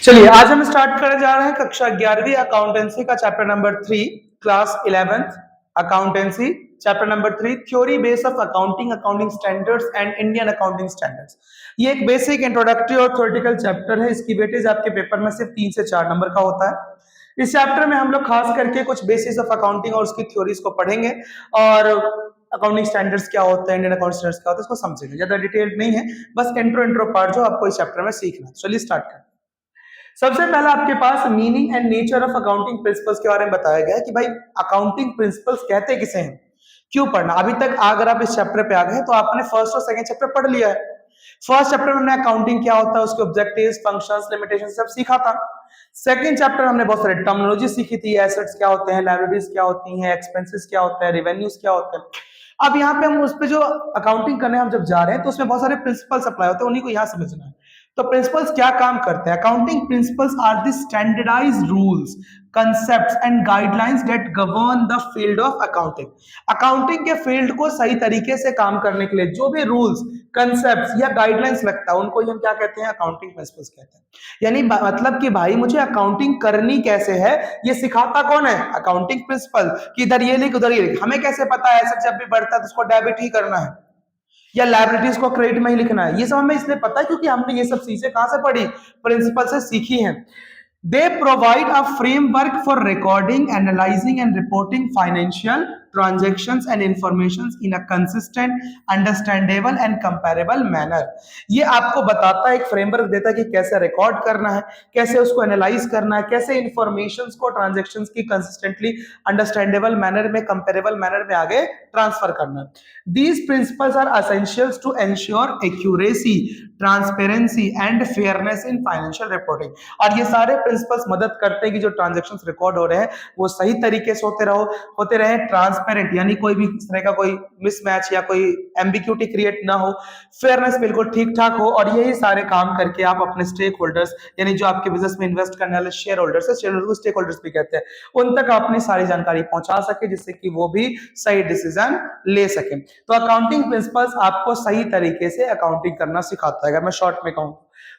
चलिए आज हम स्टार्ट करने जा रहे हैं कक्षा 11वीं अकाउंटेंसी का chapter number 3, class 11th accountancy chapter number 3, theory base of accounting, accounting standards and Indian accounting standards. ये एक बेसिक इंट्रोडक्टरी और थ्योरेटिकल चैप्टर है। इसकी वेटेज आपके पेपर में सिर्फ 3 से 4 नंबर का होता है। इस चैप्टर में हम लोग खास करके कुछ बेसिस ऑफ अकाउंटिंग और उसकी थ्योरीज को पढ़ेंगे और अकाउंटिंग स्टैंडर्ड्स क्या होते हैं, इंडियन अकाउंटिंग स्टैंडर्ड्स क्या होता है, इसको समझेंगे। ज्यादा डिटेल नहीं है, बस इंट्रो पार्ट जो आपको इस चैप्टर में सीखना है। चलिए स्टार्ट करें। सबसे पहला आपके पास meaning and nature of accounting principles के बारे में बताया गया है कि भाई अकाउंटिंग प्रिंसिपल्स कहते किसे हैं, क्यों पढ़ना। अभी तक अगर आप इस चैप्टर पे आ गए तो आपने फर्स्ट और सेकंड चैप्टर पढ़ लिया है। फर्स्ट चैप्टर में हमने अकाउंटिंग क्या होता है, उसके ऑब्जेक्टिव्स, फंक्शंस, लिमिटेशंस सब सीखा था। सेकंड चैप्टर हमने बहुत सारे टर्मिनोलॉजी सीखी थी, एसेट्स क्या होते हैं, लायबिलिटीज क्या होती हैं, एक्सपेंसेस क्या होते हैं, रेवेन्यूज क्या होते हैं। अब यहाँ पे हम उस पे जो अकाउंटिंग करने हम जब जा रहे हैं तो उसमें बहुत सारे प्रिंसिपल्स अप्लाई होते हैं, उन्हीं को यहाँ समझना है। तो प्रिंसिपल्स क्या काम करते हैं? Accounting principles are the standardized rules, concepts and guidelines that govern the field of accounting। Accounting के फील्ड को सही तरीके से काम करने के लिए जो भी रूल्स, कंसेप्ट या गाइडलाइंस लगता है उनको हम क्या कहते हैं? अकाउंटिंग प्रिंसिपल्स कहते हैं। यानी मतलब कि भाई मुझे अकाउंटिंग करनी कैसे है ये सिखाता कौन है? Accounting principle. कि इधर ये लिख उधर ये लिख। हमें कैसे पता है ऐसा जब भी बढ़ता है तो उसको डेबिट ही करना है या लाइबिलिटीज को क्रेडिट में ही लिखना है? ये सब हमें इसलिए पता है क्योंकि हमने ये सब चीजें कहां से पढ़ी? प्रिंसिपल से सीखी हैं। They provide a framework for recording, analyzing and reporting financial transactions and informations in a consistent, understandable and comparable manner। ये आपको बताता है, एक फ्रेमवर्क देता है कि कैसे रिकॉर्ड करना है, कैसे उसको एनालाइज करना है, कैसे इंफॉर्मेशंस को ट्रांजैक्शंस की कंसिस्टेंटली अंडरस्टैंडेबल मैनर में, कंपेरेबल मैनर में आगे ट्रांसफर करना है। These principles are essentials to ensure accuracy, transparency and fairness in financial reporting। और ये सारे प्रिंसिपल्स मदद करते हैं कि जो ट्रांजैक्शंस रिकॉर्ड हो रहे हैं वो सही तरीके से होते रहे, ट्रांसपेरेंट, यानी कोई भी इस तरह का कोई मिसमैच या कोई एम्बिग्यूटी क्रिएट ना हो, फेयरनेस बिल्कुल ठीक ठाक हो। और यही सारे काम करके आप अपने स्टेक होल्डर्स, यानी जो आपके बिजनेस में इन्वेस्ट करने वाले शेयर होल्डर्स है, शेयर होल्डर्स को स्टेक होल्डर्स भी कहते हैं, उन तक अपनी सारी जानकारी पहुंचा सके जिससे कि वो भी सही डिसीजन ले सके। तो अकाउंटिंग प्रिंसिपल्स आपको सही तरीके से अकाउंटिंग करना सिखाता है। अगर मैं शॉर्ट में कहूं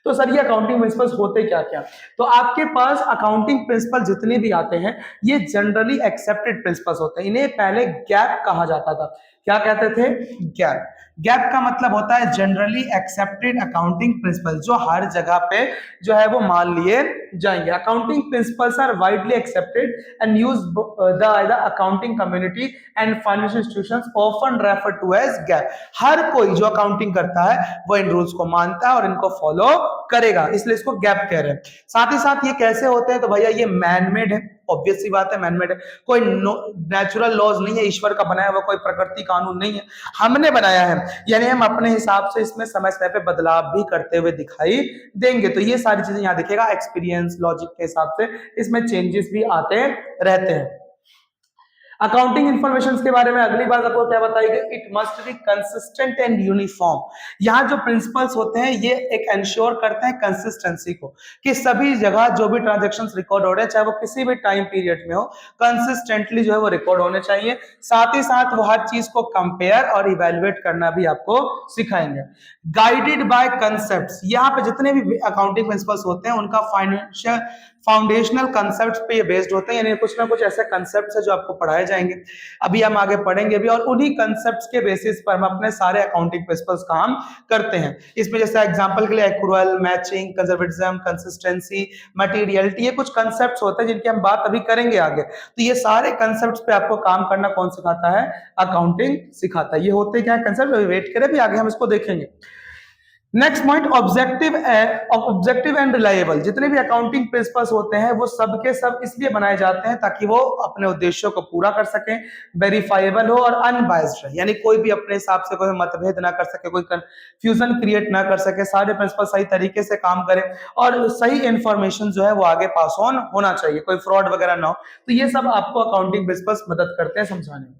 तो सर ये अकाउंटिंग प्रिंसिपल्स होते क्या क्या? तो आपके पास अकाउंटिंग प्रिंसिपल जितने भी आते हैं ये जनरली एक्सेप्टेड प्रिंसिपल्स होते हैं। इन्हें पहले गैप कहा जाता था। क्या कहते थे? गैप। गैप का मतलब होता है जनरली एक्सेप्टेड अकाउंटिंग प्रिंसिपल, जो हर जगह पे जो है वो मान लिए जाएंगे। Accounting principles are widely accepted and used the accounting community and financial institutions often refer to as GAAP. हर कोई जो अकाउंटिंग करता है वो इन रूल्स को मानता है और इनको फॉलो करेगा, इसलिए इसको गैप कह रहे हैं। साथ ही साथ ये कैसे होते हैं? तो भैया ये मैनमेड है, ऑब्वियस सी बात है, मैनमेड है। कोई नेचुरल लॉज नहीं है, ईश्वर का बनाया हुआ कोई प्रकृति कानून नहीं है, हमने बनाया है। यानी हम अपने हिसाब से इसमें समय समय पे बदलाव भी करते हुए दिखाई देंगे। तो ये सारी चीजें यहाँ दिखेगा, एक्सपीरियंस लॉजिक के हिसाब से इसमें चेंजेस भी आते रहते हैं। अकाउंटिंग इंफॉर्मेशन के बारे में अगली बात आपको क्या बताई गई? It must be consistent and uniform. यहाँ जो प्रिंसिपल्स होते हैं ये एक एंश्योर करते हैं कंसिस्टेंसी को, कि सभी जगह जो भी ट्रांजैक्शंस रिकॉर्ड हो रहे हैं चाहे वो किसी भी टाइम पीरियड में हो, कंसिस्टेंटली जो है वो रिकॉर्ड होने चाहिए। साथ ही साथ वो हर चीज को कंपेयर और इवेल्युएट करना भी आपको सिखाएंगे। गाइडेड बाय कंसेप्ट्स, यहाँ पे जितने भी अकाउंटिंग प्रिंसिपल्स होते हैं उनका फाइनेंशियल फाउंडेशनल कंसेप्ट्स पे बेस्ड होते हैं, यानी कुछ ना कुछ ऐसे कंसेप्ट्स है जो आपको पढ़ाए जाएंगे, अभी हम आगे पढ़ेंगे भी, और उन्हीं कंसेप्ट्स के बेसिस पर हम अपने सारे अकाउंटिंग प्रिंसिपल्स काम करते हैं। इसमें जैसे एग्जांपल के लिए accrual, matching, conservatism, consistency, materiality, ये कुछ कंसेप्ट्स होते हैं जिनकी हम बात अभी करेंगे आगे। तो ये सारे कंसेप्ट्स पे आपको काम करना कौन सिखाता है? अकाउंटिंग सिखाता है। ये होते क्या कंसेप्ट, वेट करें भी, आगे हम इसको देखेंगे। Next point, objective and reliable. जितने भी अकाउंटिंग प्रिंसिपल्स होते हैं वो सब के सब इसलिए बनाए जाते हैं ताकि वो अपने उद्देश्यों को पूरा कर सकें, वेरीफाइबल हो और अनबायस्ड रहे, यानी कोई भी अपने हिसाब से कोई मतभेद ना कर सके, कोई कंफ्यूजन क्रिएट ना कर सके, सारे प्रिंसिपल सही तरीके से काम करें और सही इंफॉर्मेशन जो है वो आगे पास ऑन होना चाहिए, कोई फ्रॉड वगैरह ना हो। तो ये सब आपको अकाउंटिंग प्रिंसिपल्स मदद करते हैं समझाने में।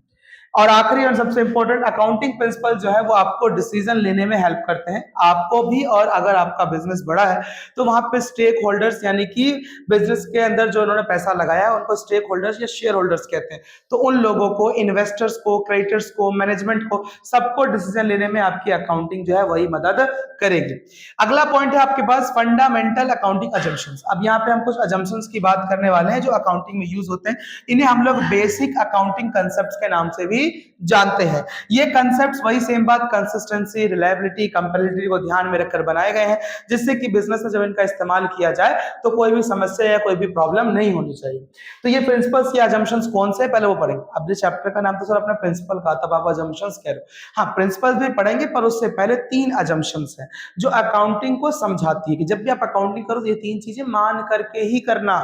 और आखिरी और सबसे इंपॉर्टेंट, अकाउंटिंग प्रिंसिपल जो है वो आपको डिसीजन लेने में हेल्प करते हैं, आपको भी, और अगर आपका बिजनेस बड़ा है तो वहां पे स्टेक होल्डर्स यानी कि बिजनेस के अंदर जो उन्होंने पैसा लगाया है उनको स्टेक होल्डर्स या शेयर होल्डर्स कहते हैं। तो उन लोगों को, इन्वेस्टर्स को, क्रेडिटर्स को, मैनेजमेंट को, सबको डिसीजन लेने में आपकी अकाउंटिंग जो है वही मदद करेगी। अगला पॉइंट है आपके पास फंडामेंटल अकाउंटिंग अजम्पशंस। अब यहाँ पे हम कुछ अजम्पशंस की बात करने वाले हैं जो अकाउंटिंग में यूज होते हैं। इन्हें हम लोग बेसिक अकाउंटिंग कंसेप्ट्स के नाम से भी जानते हैं। ये कंसेप्ट्स वही सेम बात, कंसिस्टेंसी, रिलायबिलिटी, कंपेटिबिलिटी को ध्यान में रखकर बनाए गए हैं, जिससे कि बिजनेस में जब इनका इस्तेमाल किया जाए तो कोई भी समस्या या कोई भी प्रॉब्लम नहीं होनी चाहिए। तो ये प्रिंसिपल्स या अजम्पशंस कौन से, पहले वो पढ़ेंगे। अब इस चैप्टर का नाम तो सर अपना प्रिंसिपल का, तब आप अजम्पशंस कह रहे हो। हाँ, प्रिंसिपल्स भी पढ़ेंगे, पर उससे पहले 3 अजम्पशंस हैं जो अकाउंटिंग को समझाती है कि जब भी आप अकाउंटिंग करो तो ये 3 चीजें मान करके ही करना,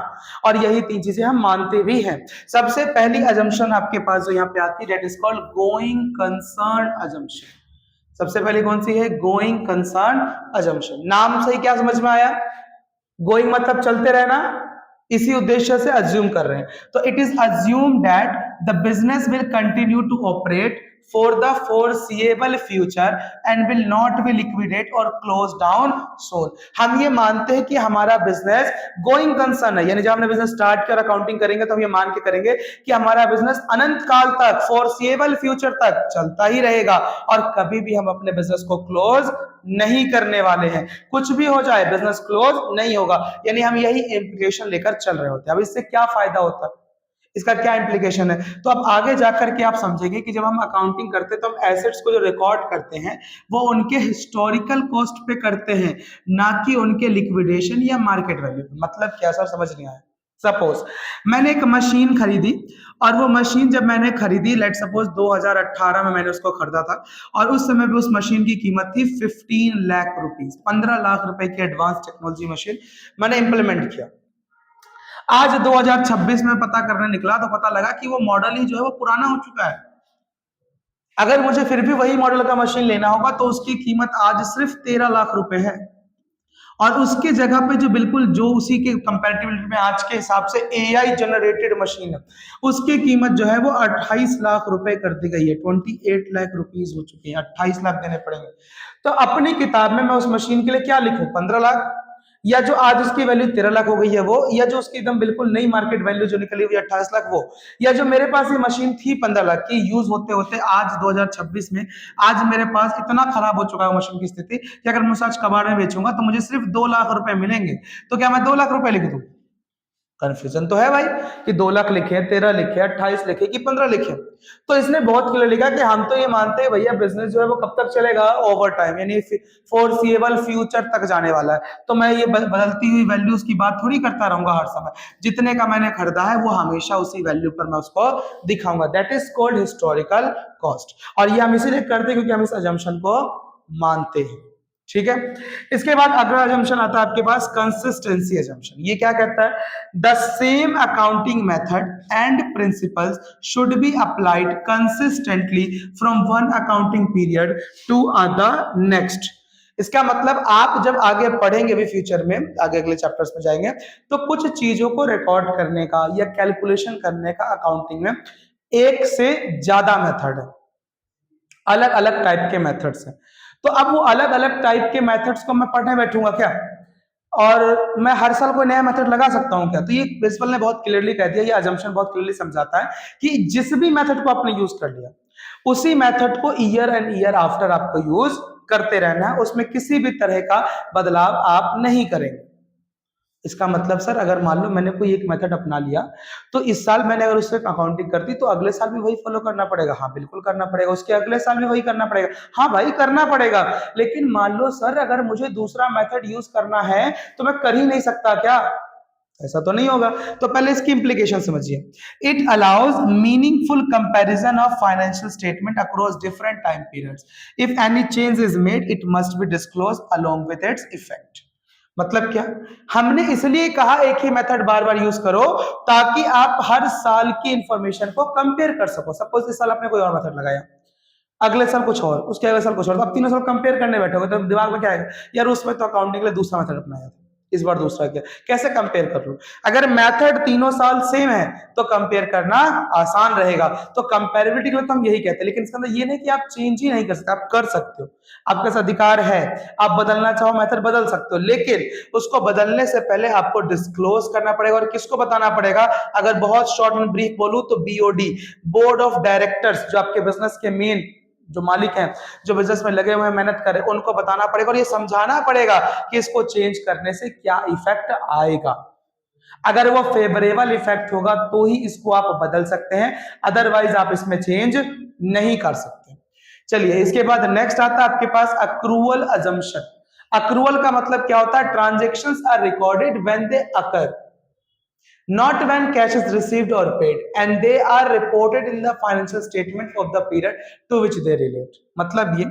और यही 3 चीजें हम मानते भी हैं। सबसे पहली अजम्पशन आपके पास जो यहाँ पे आती है, that is called going concern assumption. सबसे पहले कौन सी है? Going concern assumption. नाम से ही क्या समझ में आया? गोइंग मतलब चलते रहना, इसी उद्देश्य से अज्यूम कर रहे हैं। तो it is assume that the business will continue to operate for the foreseeable future and will not be liquidate or close down soon। हम ये मानते हैं कि हमारा बिजनेस गोइंग कंसर्न है, यानी जब हमने बिजनेस स्टार्ट कर अकाउंटिंग करेंगे तो हम ये मान के करेंगे कि हमारा बिजनेस अनंत काल तक, फोरसीएबल फ्यूचर तक चलता ही रहेगा, और कभी भी हम अपने बिजनेस को क्लोज नहीं करने वाले हैं। कुछ भी हो जाए बिजनेस क्लोज नहीं होगा, यानी हम यही इंप्लीकेशन लेकर चल रहे होते हैं। अब इससे क्या फायदा होता है, इसका क्या इंप्लीकेशन है, तो अब आगे जाकर के आप समझेंगे कि जब हम अकाउंटिंग करते हैं तो हम एसेट्स को जो रिकॉर्ड करते हैं वो उनके हिस्टोरिकल कॉस्ट पे करते हैं, ना कि उनके लिक्विडेशन या मार्केट वैल्यू पे। मतलब क्या सर, समझ नहीं आया? सपोज मैंने एक मशीन खरीदी, और वो मशीन जब मैंने खरीदी, लेट सपोज 2018 में मैंने उसको खरीदा था, और उस समय भी उस मशीन की कीमत थी 15 लाख रुपीज, 15 लाख रुपए की एडवांस टेक्नोलॉजी मशीन मैंने इंप्लीमेंट किया। आज 2026 में पता करने निकला तो पता लगा कि वो मॉडल ही जो है वो पुराना हो चुका है। अगर मुझे फिर भी वही मॉडल का मशीन लेना होगा तो उसकी कीमत आज सिर्फ 13 लाख रुपए है, और उसके जगह पे जो बिल्कुल जो उसी के कंपैरेटिबिलिटी में आज के हिसाब से एआई जनरेटेड मशीन है, उसकी कीमत जो है वो 28 लाख रुपए कर दी गई है। 28 लाख रुपीस हो चुकी है, 28 लाख देने पड़ेंगे। तो अपनी किताब में मैं उस मशीन के लिए क्या लिखूं? 15 लाख, या जो आज उसकी वैल्यू 13 लाख हो गई है वो, या जो उसकी एकदम बिल्कुल नई मार्केट वैल्यू जो निकली हुई 28 लाख वो, या जो मेरे पास ये मशीन थी 15 लाख की, यूज होते होते आज 2026 में आज मेरे पास इतना खराब हो चुका है मशीन की स्थिति कि अगर मैं आज कबाड़ में बेचूंगा तो मुझे सिर्फ 2 लाख रुपए मिलेंगे। तो क्या मैं 2 लाख रुपए लिख दूं? कंफ्यूजन तो है भाई कि 2 लाख लिखे, 13 लिखे, 28 लिखे कि 15 लिखे। तो इसने बहुत क्लियर लिखा कि हम तो ये मानते हैं भैया बिजनेस जो है वो कब तक चलेगा? ओवर टाइम, यानी फोरसीएबल फ्यूचर तक जाने वाला है। तो मैं ये बदलती हुई वैल्यूज की बात थोड़ी करता रहूंगा हर समय। जितने का मैंने खरीदा है वो हमेशा उसी वैल्यू पर मैं उसको दिखाऊंगा। That is called historical cost, और ये हम इसीलिए करते हैं क्योंकि हम इस अजम्पशन को मानते हैं। ठीक है, इसके बाद अगला अजम्पशन आता है आपके पास कंसिस्टेंसी अजम्पशन। ये क्या कहता है? The same accounting method and principles should be applied consistently from one accounting period to the next. इसका मतलब आप जब आगे पढ़ेंगे भी फ्यूचर में, आगे अगले चैप्टर्स में जाएंगे, तो कुछ चीजों को रिकॉर्ड करने का या कैलकुलेशन करने का अकाउंटिंग में एक से ज्यादा मेथड है, अलग अलग टाइप के मेथड्स हैं। तो अब वो अलग अलग टाइप के मेथड्स को मैं पढ़ने बैठूंगा क्या, और मैं हर साल कोई नया मेथड लगा सकता हूं क्या? तो ये प्रिंसिपल ने बहुत क्लियरली कह दिया, ये अजम्पशन बहुत क्लियरली समझाता है कि जिस भी मेथड को आपने यूज कर लिया उसी मेथड को ईयर एंड ईयर आफ्टर आपको यूज करते रहना है, उसमें किसी भी तरह का बदलाव आप नहीं करेंगे। इसका मतलब सर अगर मान लो मैंने कोई एक मेथड अपना लिया तो इस साल मैंने अगर उससे अकाउंटिंग कर दी तो अगले साल भी वही फॉलो करना पड़ेगा? हाँ बिल्कुल करना पड़ेगा। उसके अगले साल भी वही करना पड़ेगा? हाँ भाई करना पड़ेगा। लेकिन मान लो सर अगर मुझे दूसरा मेथड यूज करना है तो मैं कर ही नहीं सकता क्या? ऐसा तो नहीं होगा। तो पहले इसकी इंप्लीकेशन समझिए। It allows meaningful comparison of financial statement across different time periods. If any change is made it must be disclose along with its effect. मतलब क्या? हमने इसलिए कहा एक ही मेथड बार बार यूज करो ताकि आप हर साल की इंफॉर्मेशन को कंपेयर कर सको। सपोज इस साल आपने कोई और मेथड लगाया, अगले साल कुछ और, उसके अगले साल कुछ और, तो आप तीनों साल कंपेयर करने बैठोगे तो दिमाग में क्या आएगा? यार उसमें तो अकाउंटिंग के लिए दूसरा मेथड अपनाया था, इस बार दूसरा किया। कैसे कंपेयर कर लूं? अगर मेथड तीनों साल सेम है तो कंपेयर करना आसान रहेगा। तो कंपेरेबिलिटी के लिए तो हम यही कहते हैं, लेकिन इसके अंदर ये नहीं कि आप चेंज ही नहीं कर सकते, आप कर सकते हो, आपके पास अधिकार है, आप बदलना चाहो मेथड बदल सकते हो, लेकिन उसको बदलने से पहले आपको डिस्क्लोज करना पड़ेगा। और किसको बताना पड़ेगा? अगर बहुत शॉर्ट में ब्रीफ बोलूं तो BOD, बोर्ड ऑफ डायरेक्टर्स, जो आपके बिजनेस के मेन जो मालिक हैं, जो बिजनेस में लगे हुए हैं, मेहनत कर रहे हैं, उनको बताना पड़ेगा और ये समझाना पड़ेगा कि इसको चेंज करने से क्या इफेक्ट आएगा। अगर वो फेवरेबल इफेक्ट होगा तो ही इसको आप बदल सकते हैं, अदरवाइज आप इसमें चेंज नहीं कर सकते। चलिए, इसके बाद नेक्स्ट आता है आपके पास अक्रूवल अजम्पशन। अक्रूवल का मतलब क्या होता है? Transactions are recorded when they occur, not when cash is received or paid, and they are reported in the financial statement of the period to which they relate। मतलब ये,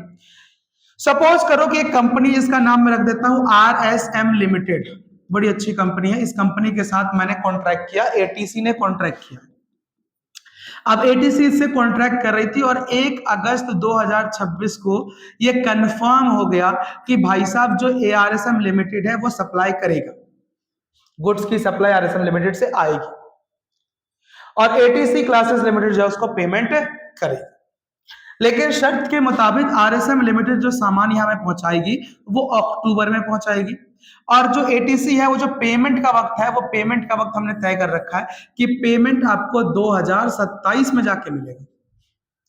suppose करो कि एक कंपनी, जिसका नाम मैं रख देता हूं RSM लिमिटेड, बड़ी अच्छी कंपनी है, इस कंपनी के साथ मैंने कॉन्ट्रैक्ट किया, ATC ने कॉन्ट्रैक्ट किया। अब ATC इससे कॉन्ट्रैक्ट कर रही थी और 1 अगस्त 2026 को ये कंफर्म हो गया कि भाई साहब जो ARSM लिमिटेड है वो सप्लाई करेगा, गुड्स की सप्लाई RSM लिमिटेड से आएगी और ATC क्लासेस लिमिटेड जो है उसको पेमेंट करेगी। लेकिन शर्त के मुताबिक RSM लिमिटेड जो सामान यहां में पहुंचाएगी वो अक्टूबर में पहुंचाएगी, और जो ATC है वो जो पेमेंट का वक्त है, वो पेमेंट का वक्त हमने तय कर रखा है कि पेमेंट आपको 2027 में जाके मिलेगा,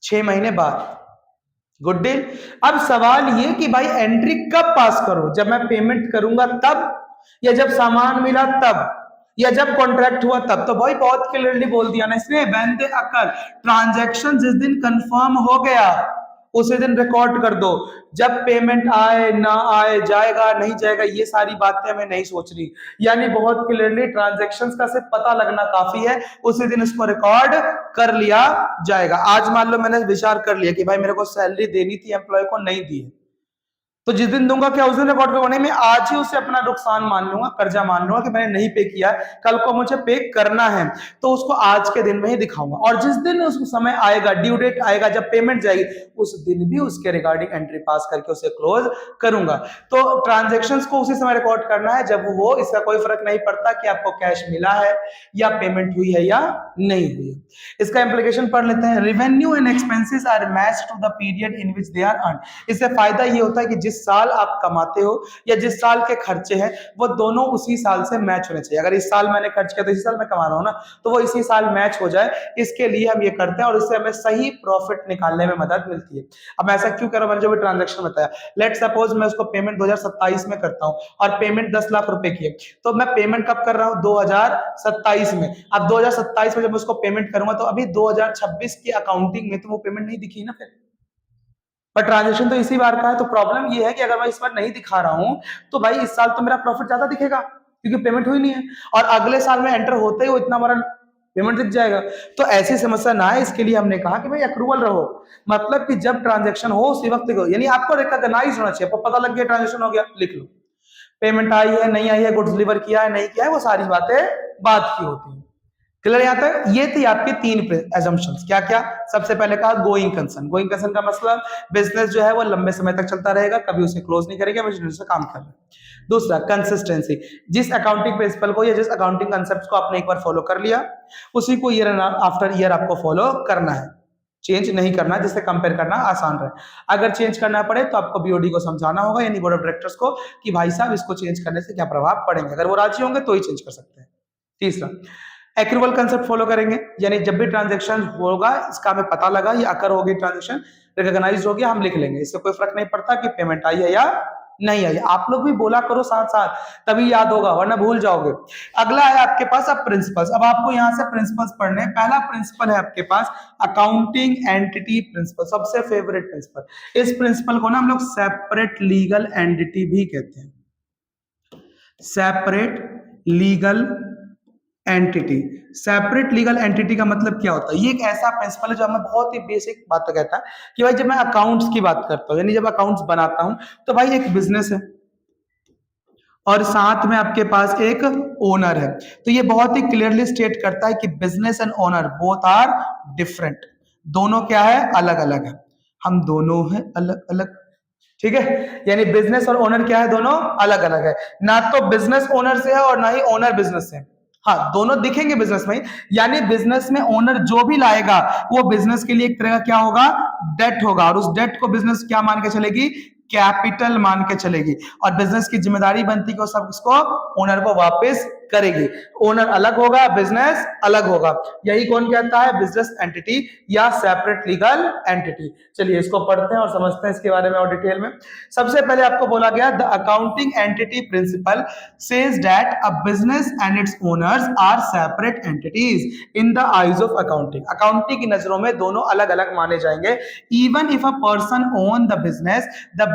6 महीने बाद। Good deal. अब सवाल ये कि भाई एंट्री कब पास करूं? जब मैं पेमेंट करूंगा तब, या जब सामान मिला तब, या जब कॉन्ट्रैक्ट हुआ तब? तो भाई बहुत क्लियरली बोल दिया ना इसने, व्हेन दे अकर, ट्रांजैक्शन जिस दिन कंफर्म हो गया उसी दिन रिकॉर्ड कर दो। जब पेमेंट आए ना आए, जाएगा नहीं जाएगा, ये सारी बातें हमें नहीं सोचनी। यानी बहुत क्लियरली ट्रांजैक्शंस का सिर्फ पता लगना काफी है, उसी दिन इसको रिकॉर्ड कर लिया जाएगा। आज मान लो मैंने विचार कर लिया कि भाई मेरे को सैलरी देनी थी, एम्प्लॉय को नहीं दी, तो जिस दिन दूंगा क्या उस दिन रिकॉर्ड करवाने में, आज ही उसे अपना नुकसान मान लूंगा, कर्जा मान लूंगा कि मैंने नहीं पे किया है, कल को मुझे पे करना है, तो उसको आज के दिन में ही दिखाऊंगा। और जिस दिन उस समय आएगा, ड्यू डेट आएगा, जब पेमेंट जाएगी, उस दिन भी उसके रिगार्डिंग एंट्री पास करके उसे क्लोज करूंगा। तो ट्रांजेक्शन्स को उसी समय रिकॉर्ड करना है जब वो हो, इसका कोई फर्क नहीं पड़ता कि आपको कैश मिला है या पेमेंट हुई है या नहीं हुई है। इसका इंप्लीकेशन पढ़ लेते हैं। Revenue and expenses are matched to the period in which they are earn. इससे फायदा ये होता है कि जिस साल आप कमाते हो या जिस साल के खर्चे हैं वो दोनों उसी साल से मैच होने चाहिए। अगर इस साल मैंने खर्च किया तो इसी साल मैं कमा रहा हूं ना, तो वो इसी साल मैच हो जाए, इसके लिए हम ये करते हैं और इससे हमें सही प्रॉफिट निकालने में मदद मिलती है। अब मैं ऐसा क्यों कर रहा हूं? मैंने जो भी ट्रांजैक्शन बताया, लेट सपोज मैं उसको पेमेंट 2027 में करता हूं और पेमेंट 10 लाख रुपए की है, तो मैं पेमेंट कब कर रहा हूं? 2027 में। अब 2027 में जब मैं उसको पेमेंट करूंगा तो अभी 2026 की अकाउंटिंग में तो वो पेमेंट नहीं दिखी ना फिर, पर ट्रांजेक्शन तो इसी बार का है। तो प्रॉब्लम ये है कि अगर मैं इस बार नहीं दिखा रहा हूं तो भाई इस साल तो मेरा प्रॉफिट ज्यादा दिखेगा क्योंकि पेमेंट हुई नहीं है, और अगले साल में एंटर होते ही वो इतना बड़ा पेमेंट दिख जाएगा। तो ऐसी समस्या ना है, इसके लिए हमने कहा कि भाई अक्रूवल रहो, मतलब कि जब ट्रांजेक्शन हो उसी वक्त देखो, यानी आपको रिकॉग्नाइज होना चाहिए, आपको पता लग गया ट्रांजेक्शन हो गया, लिख लो। पेमेंट आई है नहीं आई है, गुड्स डिलीवर किया है नहीं किया है, वो सारी बातें बाद की होती है। क्लियर यहाँ तक? ये थी आपकी 3 assumptions। क्या क्या? सबसे पहले कहा गोइंग कंसर्न। गोइंग कंसर्न का मतलब बिजनेस जो है वो लंबे समय तक चलता रहेगा, कभी उसे क्लोज नहीं करेगा, बिजनेस से काम कर रहे हैं। दूसरा कंसिस्टेंसी, जिस अकाउंटिंग प्रिंसिपल को या जिस अकाउंटिंग कंसेप्ट को आपने एक बार फॉलो कर लिया उसी को ईयर आफ्टर ईयर आपको फॉलो करना है, चेंज नहीं करना, जिससे कंपेयर करना आसान रहे। अगर चेंज करना पड़े तो आपको BOD को समझाना होगा, यानी बोर्ड ऑफ डायरेक्टर्स को, कि भाई साहब इसको चेंज करने से क्या प्रभाव पड़ेंगे। अगर वो राजी होंगे तो ही चेंज कर सकते हैं। तीसरा एक्रूवल कंसेप्ट फॉलो करेंगे, यानी जब भी ट्रांजैक्शन होगा इसका हमें पता लगा ये अकर होगी, ट्रांजैक्शन रिकॉग्नाइज हो गया, हम लिख लेंगे, इससे कोई फर्क नहीं पड़ता कि पेमेंट आई है या नहीं आई। आप लोग भी बोला करो साथ साथ, तभी याद होगा, वरना भूल जाओगे। अगला है आपके पास अब प्रिंसिपल्स। अब आपको यहां से प्रिंसिपल्स पढ़ने हैं। पहला प्रिंसिपल है आपके पास अकाउंटिंग एंटिटी प्रिंसिपल, सबसे फेवरेट प्रिंसिपल। इस प्रिंसिपल को ना हम लोग सेपरेट लीगल एंटिटी भी कहते हैं, separate legal entity. Separate legal entity का मतलब क्या होता है? ये एक ऐसा प्रिंसिपल है जो हमें बहुत ही बेसिक बात तो कहता है कि भाई जब मैं अकाउंट्स की बात करता हूं, यानी जब अकाउंट्स बनाता हूं, तो भाई एक बिजनेस है और साथ में आपके पास एक ओनर है, तो ये बहुत ही क्लियरली स्टेट करता है कि business and owner both are different. दोनों क्या है? अलग अलग है। हम दोनों हैं अलग अलग। ठीक है, यानी बिजनेस और ओनर क्या है, दोनों अलग अलग है, ना तो बिजनेस ओनर से है और ना ही ओनर बिजनेस से। हाँ, दोनों दिखेंगे बिजनेस में, यानी बिजनेस में ओनर जो भी लाएगा वो बिजनेस के लिए एक तरह का क्या होगा, डेट होगा, और उस डेट को बिजनेस क्या मान के चलेगी, कैपिटल मान के चलेगी, और बिजनेस की जिम्मेदारी बनती है कि वो सब इसको ओनर को वापस करेगी। ओनर अलग होगा, बिजनेस अलग होगा, यही कौन कहता है, बिजनेस एंटिटी या सेपरेट लीगल एंटिटी। चलिए इसको पढ़ते हैं और समझते हैं इसके बारे में और डिटेल में। सबसे पहले आपको बोला गया the accounting entity principle says that a business and its owners are separate entities in the eyes of accounting. Accounting की नजरों में दोनों अलग अलग माने जाएंगे। Even if a person own the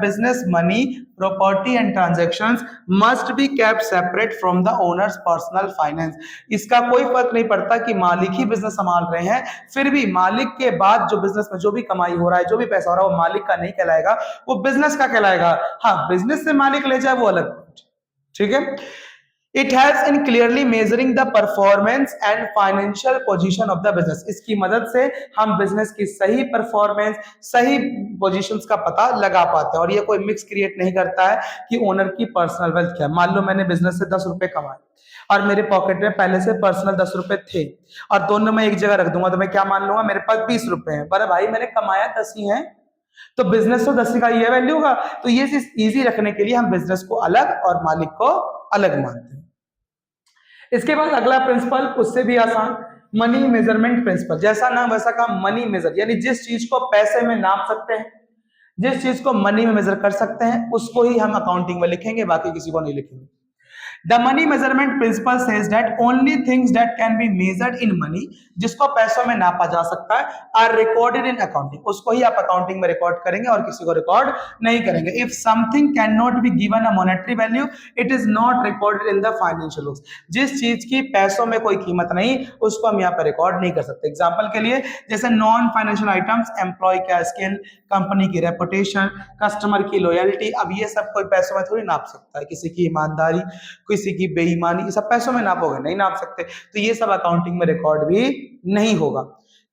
business money property and transactions must be kept separate from the owner's personal finance। इसका कोई फर्क नहीं पड़ता कि मालिक ही बिजनेस संभाल रहे हैं, फिर भी मालिक के बाद जो बिजनेस में जो भी कमाई हो रहा है, जो भी पैसा हो रहा है, वो मालिक का नहीं कहलाएगा, वो बिजनेस का कहलाएगा। हाँ, बिजनेस से मालिक ले जाए वो अलग, ठीक है। It helps in clearly measuring the performance and financial position of the business। इसकी मदद से हम बिजनेस की सही परफॉर्मेंस, सही पोजीशंस का पता लगा पाते हैं, और ये कोई मिक्स क्रिएट नहीं करता है कि ओनर की पर्सनल वेल्थ क्या है। मान लो मैंने बिजनेस से 10 रुपए कमाए और मेरे पॉकेट में पहले से पर्सनल 10 रुपए थे, और दोनों में एक जगह रख दूंगा, तो मैं क्या मान लूंगा, मेरे पास 20 रुपए हैं, पर भाई मैंने कमाया 10 ही है, तो बिजनेस तो 10 का ये वैल्यू होगा। तो ये चीज इजी रखने के लिए हम बिजनेस को अलग और मालिक को अलग मानते हैं। इसके बाद अगला प्रिंसिपल उससे भी आसान, मनी मेजरमेंट प्रिंसिपल। जैसा नाम वैसा काम, मनी मेजर, यानी जिस चीज को पैसे में नाप सकते हैं, जिस चीज को मनी में मेजर कर सकते हैं, उसको ही हम अकाउंटिंग में लिखेंगे, बाकी किसी को नहीं लिखेंगे। The money measurement principle says that only things that can be measured in money, जिसको पैसों में नापा जा सकता है, are recorded in accounting। उसको ही आप अकाउंटिंग में रिकॉर्ड करेंगे और किसी को रिकॉर्ड नहीं करेंगे। If something cannot be given a monetary value, it is not recorded in the financial books। जिस चीज की पैसों में कोई कीमत नहीं, उसको हम यहाँ पर रिकॉर्ड नहीं कर सकते। एग्जाम्पल के लिए जैसे नॉन फाइनेंशियल आइटम्स, एम्प्लॉय का स्किल, कंपनी की रेपुटेशन, कस्टमर की लॉयल्टी, अब ये सब कोई पैसों में थोड़ी नाप सकता है। किसी की ईमानदारी, किसी की बेईमानी, ये सब पैसों में नापोगे, नहीं नाप सकते, तो ये सब अकाउंटिंग में रिकॉर्ड भी नहीं होगा।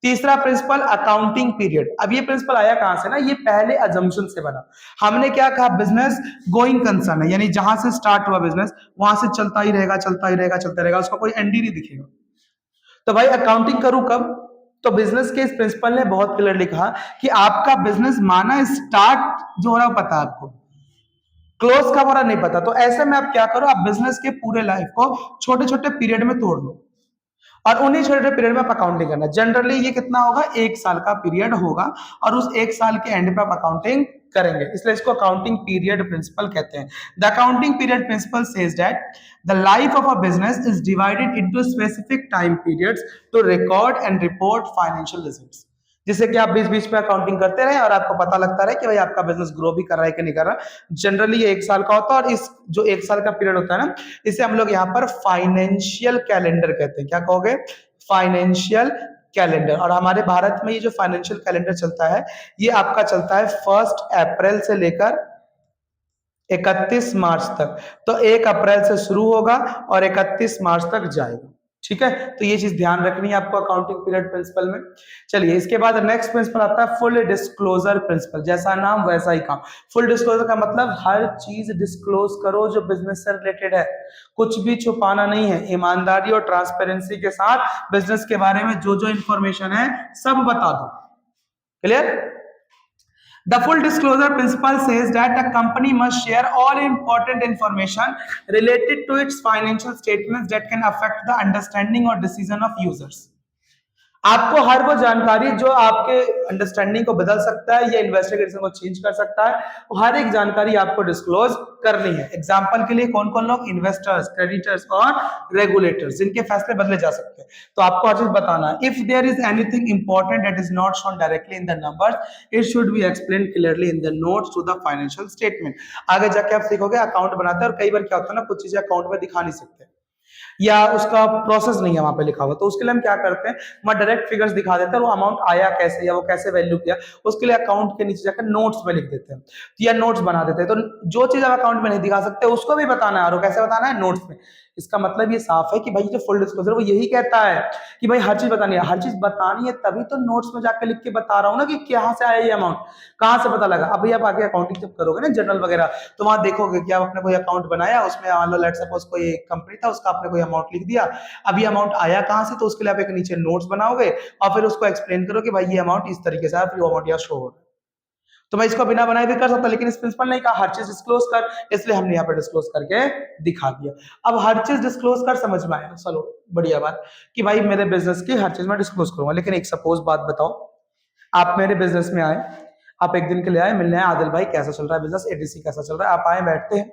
तीसरा प्रिंसिपल अकाउंटिंग पीरियड। अब ये प्रिंसिपल आया कहां से ना, ये पहले अजम्पशन से बना। हमने क्या कहा, बिजनेस गोइंग कंसर्न है, यानी जहां से स्टार्ट हुआ बिजनेस वहां से चलता ही रहेगा, चलता ही रहेगा, चलता रहेगा, उसका कोई एंड ही नहीं दिखेगा। तो भाई अकाउंटिंग करूं कब, तो बिजनेस के इस प्रिंसिपल ने बहुत क्लियरली कहा कि आपका बिजनेस माना स्टार्ट जो हो रहा है पता है आपको, क्लोज कब हो रहा नहीं पता। तो ऐसे में आप क्या करो, आप बिजनेस के पूरे लाइफ को छोटे छोटे पीरियड में तोड़ लो, और उन्हीं छोटे पीरियड में आप अकाउंटिंग करना। जनरली ये कितना होगा, 1 साल का पीरियड होगा, और उस 1 साल के एंड पे आप अकाउंटिंग करेंगे, इसलिए इसको अकाउंटिंग पीरियड प्रिंसिपल कहते हैं। The accounting period principle says that the life of a business is divided into specific time periods to record and report financial results. जिससे कि आप बीच बीच में अकाउंटिंग करते रहे और आपको पता लगता रहे कि भाई आपका बिजनेस ग्रो भी कर रहा है कि नहीं कर रहा। जनरली ये 1 साल का होता है, और इस जो 1 साल का पीरियड होता है ना, इसे हम लोग यहाँ पर फाइनेंशियल कैलेंडर कहते हैं। क्या कहोगे, फाइनेंशियल कैलेंडर। और हमारे भारत में ये जो फाइनेंशियल कैलेंडर चलता है, ये आपका चलता है 1 अप्रैल से लेकर 31 मार्च तक। तो 1 अप्रैल से शुरू होगा और 31 मार्च तक जाएगा, ठीक है। तो ये चीज ध्यान रखनी है आपको अकाउंटिंग पीरियड प्रिंसिपल में। चलिए इसके बाद नेक्स्ट प्रिंसिपल आता है फुल डिस्क्लोजर प्रिंसिपल। जैसा नाम वैसा ही काम। फुल डिस्क्लोजर का मतलब हर चीज डिस्क्लोज करो जो बिजनेस से रिलेटेड है, कुछ भी छुपाना नहीं है। ईमानदारी और ट्रांसपेरेंसी के साथ बिजनेस के बारे में जो जो इंफॉर्मेशन है सब बता दो। Clear. The full disclosure principle says that a company must share all important information related to its financial statements that can affect the understanding or decision of users। आपको हर वो जानकारी जो आपके अंडरस्टैंडिंग को बदल सकता है या इन्वेस्टिगेशन को चेंज कर सकता है, वो हर एक जानकारी आपको डिस्क्लोज करनी है। एग्जांपल के लिए कौन कौन लोग, इन्वेस्टर्स, क्रेडिटर्स और रेगुलेटर्स, जिनके फैसले बदले जा सकते हैं। तो आपको हर चीज बताना है। If there is anything important that is not shown directly in the numbers, it should be explain clearly in the notes to the financial statement. आगे जाके आप सीखोगे अकाउंट बनाते हैं, और कई बार क्या होता है ना, कुछ चीजें अकाउंट में दिखा नहीं सकते या उसका प्रोसेस नहीं है वहां पे लिखा हुआ, तो उसके लिए हम क्या करते हैं, वहां डायरेक्ट फिगर्स दिखा देते हैं, वो अमाउंट आया कैसे या वो कैसे वैल्यू किया, उसके लिए अकाउंट के नीचे जाकर नोट्स में लिख देते हैं, या नोट्स बना देते हैं। तो जो चीज आप अकाउंट में नहीं दिखा सकते उसको भी बताना है, और कैसे बताना है, नोट्स में। इसका मतलब ये साफ है कि भाई जो फुल डिस्क्लोजर वो यही कहता है कि भाई हर चीज बतानी है, हर चीज बतानी है, तभी तो नोट्स में जाकर लिख के बता रहा हूँ ना कि कहाँ से आया ये अमाउंट, कहाँ से पता लगा। अभी आप आगे अकाउंटिंग जब करोगे ना जनरल वगैरह, तो वहां देखोगे कि आप अपने कोई अकाउंट बनाया, उसमें मान लो लेट सपोज कोई कंपनी था, उसका आपने कोई अमाउंट लिख दिया, अब ये अमाउंट आया कहाँ से, तो उसके लिए आप एक नीचे नोट्स बनाओगे और फिर उसको एक्सप्लेन करो कि भाई ये अमाउंट इस तरीके से, फिर वो अमाउंट यहाँ शो हो रहा है। तो मैं इसको बिना बनाए भी कर सकता, लेकिन इस प्रिंसिपल ने कहा हर चीज डिस्क्लोज कर, इसलिए हमने यहाँ पे डिस्क्लोज करके दिखा दिया। अब हर चीज डिस्क्लोज कर समझ में आया, चलो बढ़िया बात कि भाई मेरे बिजनेस की हर चीज मैं डिस्क्लोज करूंगा। लेकिन एक सपोज बात बताओ, आप मेरे बिजनेस में आए, आप एक दिन के लिए आए मिलने, आदिल भाई कैसा चल रहा है बिजनेस, एडीसी कैसा चल रहा है, आप आए बैठते हैं,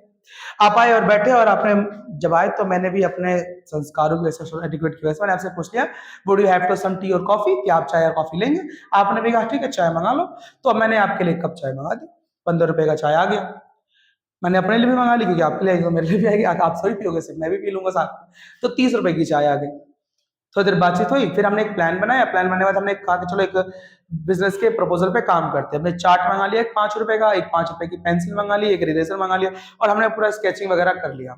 आप आए और बैठे, और आपने जब आए तो मैंने भी अपने संस्कारों की वजह से, एटिक्यूट की वजह से मैंने आपसे पूछ लिया would you have to some tea और कॉफी, कि आप चाय या कॉफी लेंगे। आपने भी कहा ठीक है चाय मंगा लो, तो अब मैंने आपके लिए एक कप चाय मंगा दी, 15 रुपए का चाय आ गया। मैंने अपने लिए भी मंगा ली क्योंकि आपके लिए तो मेरे लिए भी आएगी, आप सभी पियोगे सिर्फ मैं भी पी लूंगा साथ में, तो 30 रुपए की चाय आ गई। थोड़ी देर बातचीत हुई, फिर हमने एक प्लान बनाया, प्लान बनाने के बाद हमने कहा कि चलो एक बिजनेस के प्रपोजल पे काम करते हैं। हमने चार्ट मंगा लिया एक 5 रुपए का, एक 5 रुपए की पेंसिल मंगा ली, एक इरेजर मंगा लिया, और हमने पूरा स्केचिंग वगैरह कर लिया।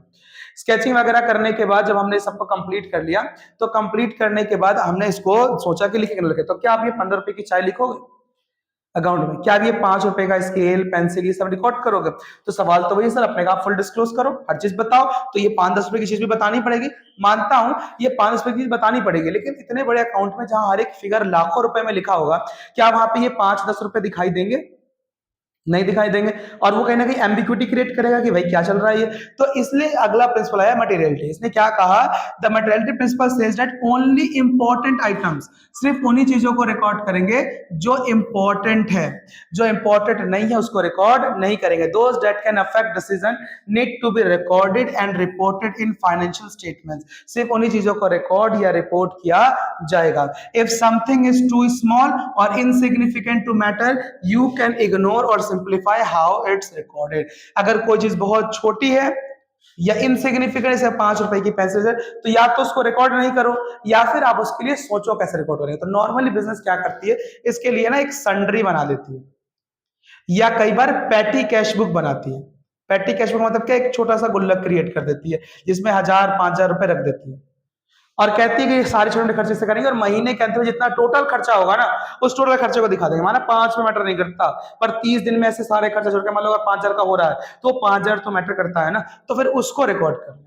स्केचिंग वगैरह करने के बाद जब हमने सबको कंप्लीट कर लिया, तो कंप्लीट करने के बाद हमने इसको सोचा कि लिखेंगे लड़के, तो क्या आप ये 15 रुपए की चाय लिखोगे अकाउंट में, क्या आप ये 5 रुपए का स्केल पेंसिल ये सब रिकॉर्ड करोगे? तो सवाल तो वही सर, अपने का फुल डिस्क्लोज करो, हर चीज बताओ। तो ये 5-10 रुपए की चीज भी बतानी पड़ेगी, मानता हूं ये 5 रुपए की चीज बतानी पड़ेगी, लेकिन इतने बड़े अकाउंट में जहां हर एक फिगर लाखों रुपए में लिखा होगा, क्या वहां पे ये 5-10 रुपए दिखाई देंगे? नहीं दिखाई देंगे, और वो कहीं ना कहीं एम्बिग्यूटी क्रिएट करेगा कि भाई क्या चल रहा है ये। तो इसलिए अगला प्रिंसिपल आया मटेरियलिटी। इसने क्या कहा, the materiality principle says that only important items, सिर्फ उन्हीं चीजों को रिकॉर्ड करेंगे जो इंपॉर्टेंट है, जो इंपॉर्टेंट नहीं है उसको रिकॉर्ड नहीं करेंगे। Those that can affect decision need to be recorded and reported in financial statements, सिर्फ उन्हीं चीजों को रिकॉर्ड या रिपोर्ट किया जाएगा। If something is too small और insignificant to matter, you can ignore और सिंप्लीफाई हाउ इट्स रिकॉर्डेड। अगर कोई चीज बहुत छोटी है या इनसिग्निफिकेंट, जैसे 5 रुपए की पेंसिल है, तो या तो उसको रिकॉर्ड नहीं करो, या फिर आप उसके लिए सोचो कैसे रिकॉर्ड करेंगे। तो नॉर्मली बिजनेस क्या करती है, इसके लिए ना एक सन्ड्री बना देती है, या कई बार पैटी कैश बुक बनाती है। पैटी कैश बुक मतलब क्या, एक छोटा सा गुल्लक क्रिएट कर देती है जिसमें 1000-5000 रुपए रख देती है, और कहती है कि ये सारे छोटे खर्चे से करेंगे, और महीने के अंत में जितना टोटल खर्चा होगा ना, उस टोटल खर्चे को दिखा देंगे। माना 5 में मैटर नहीं करता, पर 30 दिन में ऐसे सारे खर्चे जोड़ के मान लो अगर 5000 का हो रहा है, तो 5000 तो मैटर करता है ना, तो फिर उसको रिकॉर्ड कर लो।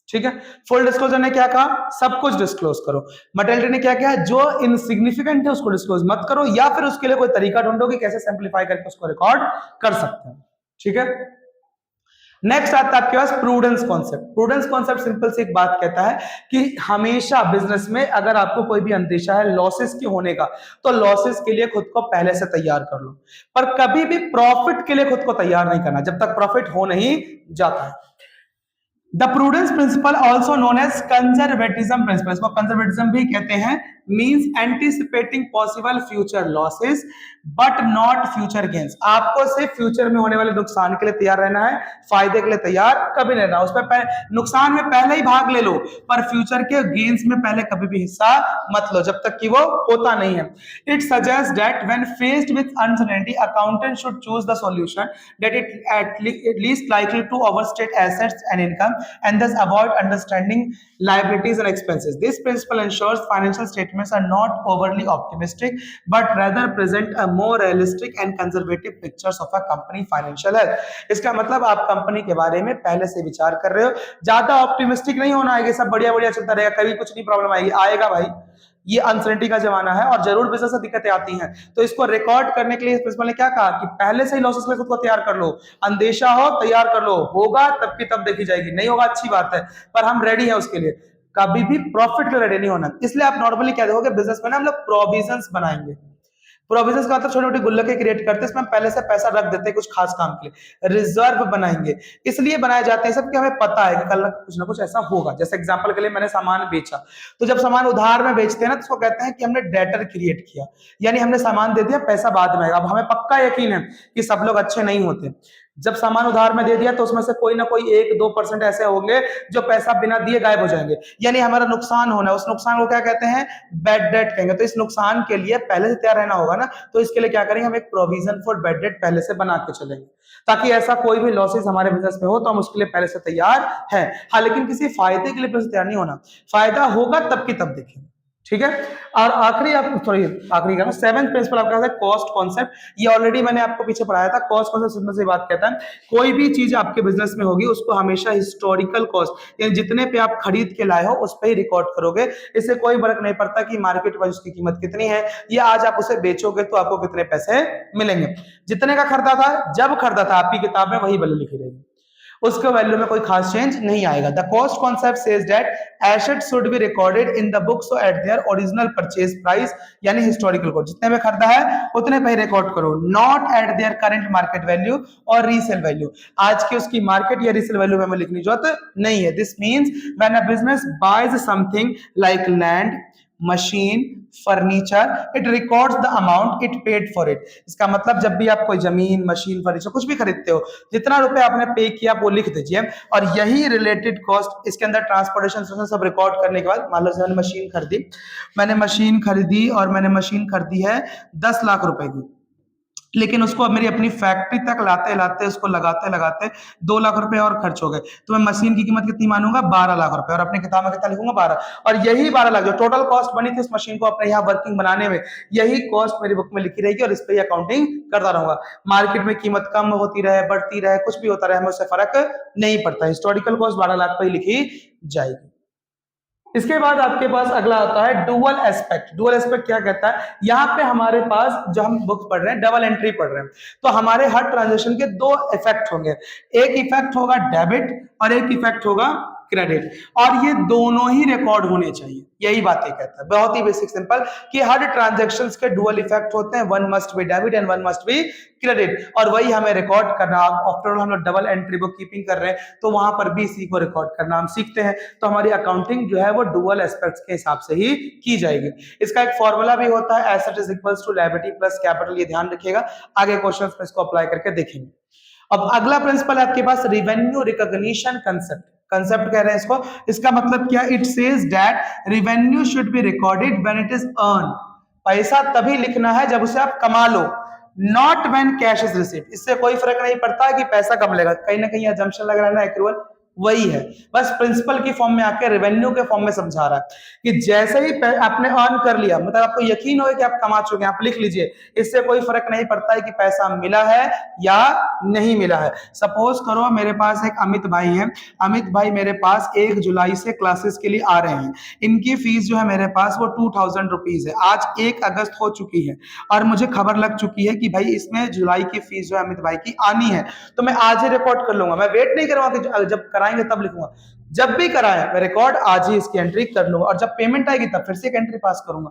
ठीक है। फुल डिस्क्लोजर ने क्या कहा, सब कुछ डिस्क्लोज करो। मटेरियलिटी ने क्या कहा, जो इनसिग्निफिकेंट है उसको डिस्क्लोज मत करो, या फिर उसके लिए कोई तरीका ढूंढो कि कैसे सिंप्लीफाई करके उसको रिकॉर्ड कर सकते हैं। ठीक है। नेक्स्ट आता है आपके पास prudence concept. Prudence concept simple सी एक बात कहता है कि हमेशा बिजनेस में अगर आपको कोई भी अंदेशा है लॉसेस के होने का, तो लॉसेस के लिए खुद को पहले से तैयार कर लो, पर कभी भी प्रॉफिट के लिए खुद को तैयार नहीं करना जब तक प्रॉफिट हो नहीं जाता है। The prudence principle also known as conservatism principle, इसको कंजर्वेटिज्म भी कहते हैं, means anticipating possible future losses but not future gains. आपको सिर्फ फ्यूचर में होने वाले नुकसान के लिए तैयार रहना है, फायदे के लिए तैयार कभी नहीं रहना। उसमें नुकसान में पहले ही भाग ले लो, पर फ्यूचर के गेन्स में पहले कभी भी हिस्सा मत लो जब तक कि वो होता नहीं है। It suggest that when faced with uncertainty, accountant should choose the solution that it at least likely to overstate assets and income, and thus avoid understanding liabilities and expenses. This principle ensures financial statements are not overly optimistic but rather present a more realistic and conservative pictures of a company financial health. इसका मतलब आप company के बारे में पहले से विचार कर रहे हो, ज्यादा ऑप्टिमिस्टिक नहीं होना है कि सब बढ़िया बढ़िया चलता रहेगा, कभी कुछ नहीं प्रॉब्लम आएगी। आएगा भाई, ये अनसर्टेनिटी का जमाना है और जरूर बिजनेस से दिक्कतें आती हैं। तो इसको रिकॉर्ड करने के लिए प्रिंसिपल ने क्या कहा कि पहले से ही लॉसेस के लिए खुद को तैयार कर लो, अंदेशा हो तैयार कर लो, होगा तब की तब देखी जाएगी, नहीं होगा अच्छी बात है, पर हम रेडी हैं उसके लिए। कभी भी प्रॉफिट के लिए रेडी नहीं होना। इसलिए आप नॉर्मली क्या देखोगे बिजनेस में ना, हम लोग प्रोविजंस बनाएंगे। प्रोविजंस का मतलब छोटे छोटे गुल्लकें क्रिएट करते हैं, इसमें हम पहले से पैसा रख देते हैं कुछ खास काम के लिए। रिजर्व बनाएंगे, इसलिए बनाए जाते हैं सब कि हमें पता है कि कल कुछ ना कुछ ऐसा होगा। जैसे एग्जांपल के लिए मैंने सामान बेचा, तो जब सामान उधार में बेचते हैं ना, तो उसको कहते हैं कि हमने डेटर क्रिएट किया, यानी हमने सामान दे दिया, पैसा बाद में आएगा। अब हमें पक्का यकीन है कि सब लोग अच्छे नहीं होते। जब सामान उधार में दे दिया तो उसमें से कोई ना कोई 1-2% ऐसे होंगे जो पैसा बिना दिए गायब हो जाएंगे, यानी हमारा नुकसान होना, उस नुकसान को क्या कहते हैं, बैड डेट कहेंगे। तो इस नुकसान के लिए पहले से तैयार रहना होगा ना, तो इसके लिए क्या करेंगे, हम एक प्रोविजन फॉर बैड डेट पहले से बना के चलेंगे, ताकि ऐसा कोई भी लॉसेस हमारे बिजनेस में हो तो हम उसके लिए पहले से तैयार हैं। हाँ, लेकिन किसी फायदे के लिए पहले से तैयार नहीं होना, फायदा होगा तब की तब देखेंगे, ठीक है। और आखिरी आप सॉरी आखिरी का सेवेंथ प्रिंसिपल आपका है कॉस्ट कॉन्सेप्ट। ये ऑलरेडी मैंने आपको पीछे पढ़ाया था। कॉस्ट कॉन्सेप्ट सिंपल सी बात कहता है, कोई भी चीज आपके बिजनेस में होगी उसको हमेशा हिस्टोरिकल कॉस्ट, यानी जितने पे आप खरीद के लाए हो उस पे ही रिकॉर्ड करोगे। इससे कोई फर्क नहीं पड़ता कि मार्केट में उसकी कीमत कितनी है, या आज आप उसे बेचोगे तो आपको कितने पैसे मिलेंगे। जितने का खरीदा था, जब खरीदा था, आपकी किताब में वही वैल्यू लिखी रहेगी, उसके वैल्यू में कोई खास चेंज नहीं आएगा। The cost concept says that assets should be recorded in the books at their original purchase price, यानी हिस्टोरिकल कॉस्ट, जितने में खरीदा है उतने पे ही रिकॉर्ड करो, not at their current market value और रीसेल वैल्यू। आज की उसकी मार्केट या रीसेल वैल्यू में हमें लिखने की जरूरत नहीं है। This means when a business boys something like land, machine, furniture, it records the amount it paid for it. इसका मतलब जब भी आप कोई जमीन, मशीन, फर्नीचर कुछ भी खरीदते हो, जितना रुपए आपने पे किया वो लिख दीजिए, और यही रिलेटेड कॉस्ट इसके अंदर ट्रांसपोर्टेशन सब रिकॉर्ड करने के बाद, मान लो मैंने मशीन खरीदी और मैंने मशीन खरीदी है 10 लाख रुपए की, लेकिन उसको अब मेरी अपनी फैक्ट्री तक लाते लाते उसको लगाते लगाते 2 लाख रुपए और खर्च हो गए, तो मैं मशीन की कीमत कितनी मानूंगा, 12 लाख रुपए, और अपनी किताब में कितना लिखूंगा, 12। और यही 12 लाख जो टोटल कॉस्ट बनी थी उस मशीन को अपने यहाँ वर्किंग बनाने में, यही कॉस्ट मेरी बुक में लिखी रहेगी और इस पर अकाउंटिंग करता रहूंगा। मार्केट में कीमत कम होती रहे, बढ़ती रहे, कुछ भी होता रहे, हमें उससे फर्क नहीं पड़ता। हिस्टोरिकल कॉस्ट 12 लाख पर ही लिखी जाएगी। इसके बाद आपके पास अगला आता है डुअल एस्पेक्ट। डुअल एस्पेक्ट क्या कहता है, यहाँ पे हमारे पास जो हम बुक पढ़ रहे हैं डबल एंट्री पढ़ रहे हैं, तो हमारे हर ट्रांजेक्शन के 2 इफेक्ट होंगे, एक इफेक्ट होगा डेबिट और एक इफेक्ट होगा क्रेडिट, और ये दोनों ही रिकॉर्ड होने चाहिए। यही बात ये कहता है, बहुत ही बेसिक सिंपल, कि हर ट्रांजैक्शंस के डुअल इफेक्ट होते हैं, one must be debit and one must be credit, और वही हमें रिकॉर्ड करना। आफ्टर ऑल हम लोग डबल एंट्री बुक कीपिंग कर रहे हैं, तो वहां पर भी इसी को रिकॉर्ड करना हम सीखते हैं, तो हमारी अकाउंटिंग जो है वो डुअल एस्पेक्ट्स के हिसाब से ही की जाएगी। इसका एक फॉर्मूला भी होता है, asset is equals to liability plus capital, ये ध्यान रखिएगा, आगे क्वेश्चंस में इसको अप्लाई करके देखेंगे। अब अगला प्रिंसिपल है आपके पास रेवेन्यू रिकॉग्निशन कंसेप्ट। कंसेप्ट कह रहे हैं इसको, इसका मतलब क्या, it says that revenue should be recorded when it is earn. पैसा तभी लिखना है जब उसे आप कमा लो, not when cash is received. इससे कोई फर्क नहीं पड़ता कि पैसा कब मिलेगा, कहीं ना कहीं अजम्पशन लग रहा है ना, एक्रूअल वही है, बस प्रिंसिपल की फॉर्म में आके रेवेन्यू के फॉर्म में समझा रहा है कि जैसे ही आपने अर्न कर लिया, मतलब आपको यकीन हो कि आप कमा चुके हैं, आप लिख लीजिए, इससे कोई फर्क नहीं पड़ता है कि पैसा मिला है या नहीं मिला है। सपोज करो मेरे पास एक अमित भाई है, अमित भाई मेरे पास 1 जुलाई से क्लासेस के लिए आ रहे हैं, इनकी फीस जो है मेरे पास वो 2000 रुपीज है, आज 1 अगस्त हो चुकी है और मुझे खबर लग चुकी है कि भाई इसमें जुलाई की फीस जो है अमित भाई की आनी है, तो मैं आज ही रिकॉर्ड कर लूंगा, मैं वेट नहीं करूंगा कि जब कराएंगे तब लिखूंगा, जब भी कराएं मैं रिकॉर्ड आज ही इसकी एंट्री कर लूंगा, और जब पेमेंट आएगी तब फिर से एक एंट्री पास करूंगा।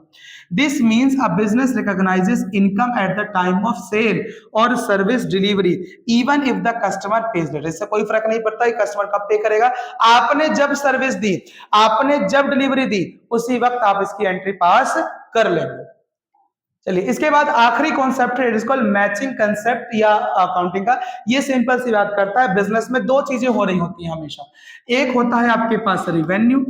This means a business recognises income at the time of sale और service delivery even if the customer pays later. इससे कोई फर्क नहीं पड़ता कि कस्टमर कब पे करेगा, आपने जब सर्विस दी, आपने जब डिलीवरी दी, उसी वक्त आप इसकी एंट्री पास कर लेंगे। चलिए, इसके बाद आखिरी कॉन्सेप्ट है, it is called matching concept या अकाउंटिंग का। ये सिंपल सी बात करता है, बिजनेस में 2 चीजें हो रही होती हैं हमेशा, एक होता है आपके पास रिवेन्यू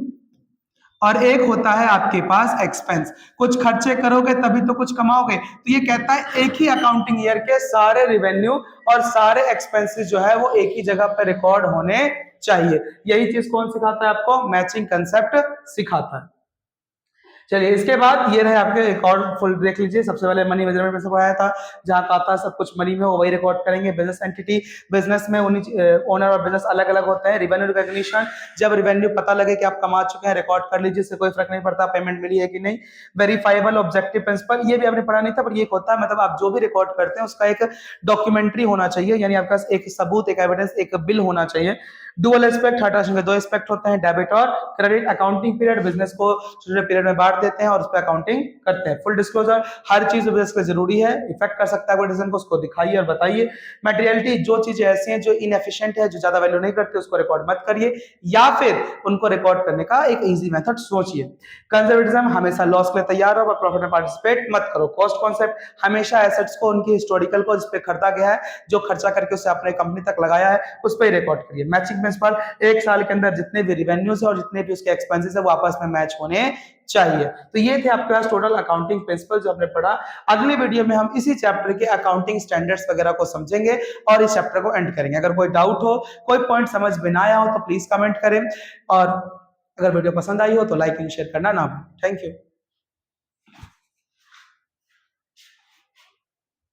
और एक होता है आपके पास एक्सपेंस। कुछ खर्चे करोगे तभी तो कुछ कमाओगे, तो ये कहता है एक ही अकाउंटिंग ईयर के सारे रिवेन्यू और सारे एक्सपेंसेस जो है वो एक ही जगह पर रिकॉर्ड होने चाहिए। यही चीज कौन सिखाता है आपको, मैचिंग कंसेप्ट सिखाता है। चलिए, इसके बाद ये रहे आपके एक और फुल देख लीजिए। सबसे पहले मनी मेजरमेंट में से पढ़ाया था, जहां का आता है सब कुछ मनी में हो वही रिकॉर्ड करेंगे। बिजनेस एंटिटी, बिजनेस में ओनर और बिजनेस अलग अलग होते हैं। रिवेन्यू रिकॉग्निशन, जब रिवेन्यू पता लगे कि आप कमा चुके हैं रिकॉर्ड कर लीजिए, इससे कोई फर्क नहीं पड़ता पेमेंट मिली है कि नहीं। वेरीफाइबल ऑब्जेक्टिव प्रिंसिपल, ये भी आपने पढ़ा नहीं था, पर ये होता है मतलब आप जो भी रिकॉर्ड करते हैं उसका एक डॉक्यूमेंट्री होना चाहिए, यानी आपके पास एक सबूत, एक एविडेंस, एक बिल होना चाहिए। डुअल एस्पेक्ट, हर ट्रांजेक्शन के दो एस्पेक्ट होते हैं, डेबिट और क्रेडिट। अकाउंटिंग पीरियड, बिजनेस को छोटे पीरियड में बांट देते हैं और उस पर अकाउंटिंग करते हैं। फुल डिस्क्लोजर, हर चीज बिजनेस के जरूरी है, इफेक्ट कर सकता है कोई डिसीजन को, उसको दिखाइए और बताइए। मटेरियलिटी, जो चीजें ऐसी हैं जो इनएफिशिएंट है, जो ज्यादा वैल्यू नहीं करती, उसको रिकॉर्ड मत करिए, या फिर उनको रिकॉर्ड करने का एक इजी मेथड सोचिए। कंजर्वेटिज्म, हमेशा लॉस के लिए तैयार हो पर प्रॉफिट में पार्टिसिपेट मत करो। कॉस्ट कॉन्सेप्ट, हमेशा एसेट्स को उनकी हिस्टोरिकल को, जिस पे खरीदा गया है, जो खर्चा करके उसे अपने कंपनी तक लगाया है, उस पर रिकॉर्ड करिए। मैचिंग प्रिंसिपल, एक साल के अंदर जितने भी रिवेन्यूज है और जितने भी उसके एक्सपेंसेस है वो आपस में मैच होने चाहिए। तो ये थे आपके पास टोटल अकाउंटिंग प्रिंसिपल जो हमने पढ़ा। अगली वीडियो में हम इसी चैप्टर के अकाउंटिंग स्टैंडर्ड्स वगैरह को समझेंगे और इस चैप्टर को एंड करेंगे। अगर कोई डाउट हो, कोई पॉइंट समझ में ना आया हो तो प्लीज कमेंट करें, और अगर वीडियो पसंद आई हो तो लाइक एंड शेयर करना ना भूलें। Thank you.